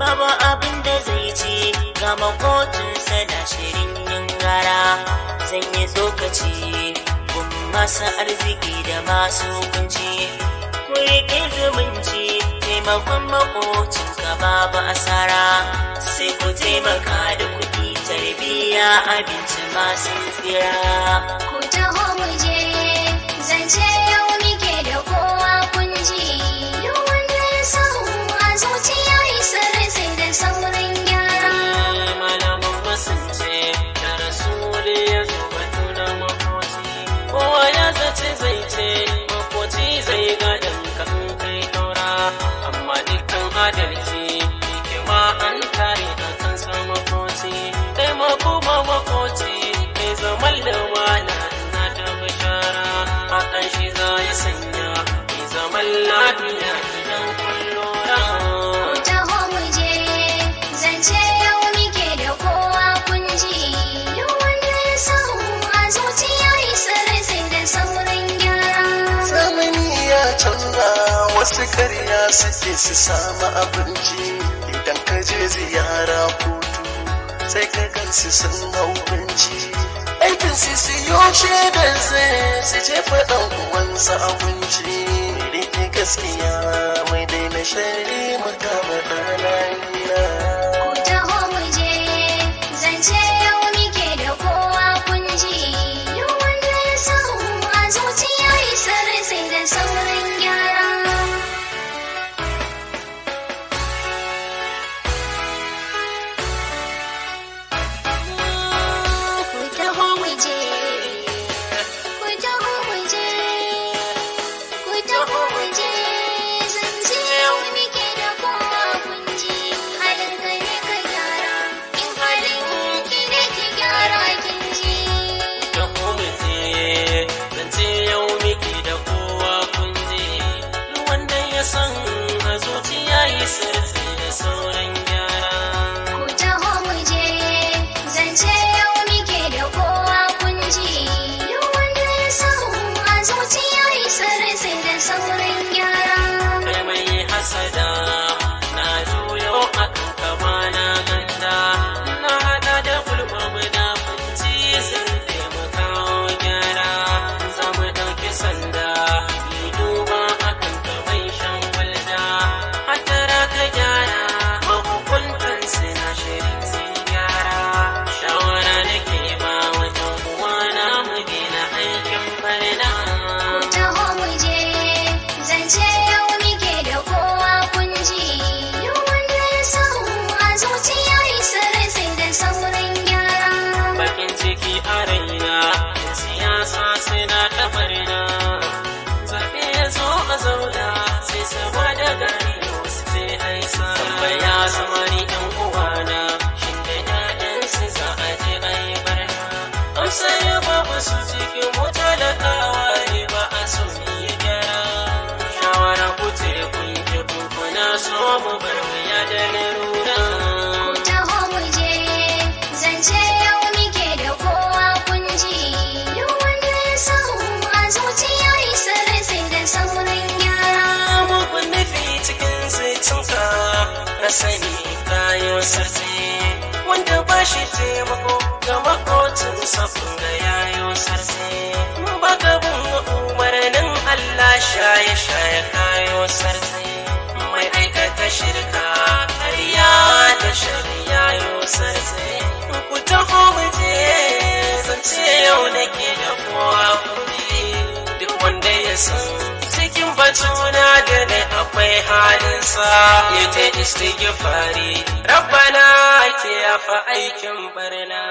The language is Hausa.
babu abin da zai ci ga makotinsa da shirin yin gara. Zan yi tsokaci gun masu arziki da masu kunci, ku riƙe zumunci taimakon makocinka babu asara. Sai ku taimaka da kuɗi, tarbiyya, abinci masu tsira. Ku taho mu je zance yau muke da kowa kun ji. Duk wanda ya samu a zuciya yi sirri sai da saurin gyara. Malaman basance da rasuli ya zo batu na makoci. Kowa ya zace zai ce makoci zai gadon kan kai ɗaura. Amma dukkan adalci hikima an tare a kan sa makoci. Taimako ma makoci mai zaman lumana na ta bishara. Hakan shi za ya sanya mai zaman lafiya idan kun lura. Ku taho mu je zance yau muke da kowa kun ji. Duk wanda ya samu a zuciya yi sirri sai da saurin gyara. Zamani ya canza, wasu karya suke su samu abinci. Idan ka je ziyara kotu sai ka gansu sun hau binci. Aikin su siyo shaidar zai su jefa ɗan uwansa abinci. Rike gaskiya mai daina shari makama ɗananiya. Ku taho mu je zance yau muke da kowa kun ji. Duk wanda ya samu a zuciya yi sirri sai da saurin gyara. Ku taho mu je, ku taho mu je, ku taho mu je zance yau muke da kowa kun ji. Halin ka ne ka gyara, in halin ki ne ki gyara kin ji. Da komite zance yau miki da kowa kun je. Wanda ya san a zuciya yi sirri da sauran gyara. Ku taho mu je zance yau muke da kowa kun ji. Duk wanda ya samu a zuciya yi sirri sai da saurin gyara. Kai mai hasada na juyo a kan kama na ganda. Na hada da gulma munafunci sun taimaka wa gyara. Za mu ɗauki sanda yi duba a kan kamai shan walda. Hatara ka gyara mahukuntan suna shirin sun gyara. Shawara nake ba wa ɗan uwana mu daina aikin barna. Ku taho mu je zance yau muke da kowa kun ji. Duk wanda ya samu a zuciya yi sirri sai da saurin gyara. Bakin ciki a raina da siyasa suna ta barna. Zaɓe ya zo a zauna sai saba da gari wasu sai aisa. Tambaya samari ɗan uwana shin da ƴaƴansu za a je a yi barna. Amsa ya babu su cikin mota da kawai ba a so mu yi gyara. Shawara ku ce kun ji kuna so mu bar wuya da larura. Ku taho mu je zance yau muke da kowa kun ji. Duk wanda ya samu a zuciya yi sirri sai da saurin gyara. Mugun nufi cikin zaitunka na sani kayo sarsi. Wanda ba shi taimako ga makocin safin ga yayo sarsi. Baka bin umarnin Allah shaye-shaye kayo sarsi. Mai aikata shirka ƙarya da shari'a yo sarsi. Ku taho mu je zance yau nake da kowa kuri. Duk wanda ya san cikin batuna da ne akwai halinsa ya ta istighfari rabbana ke yafa aikin barna.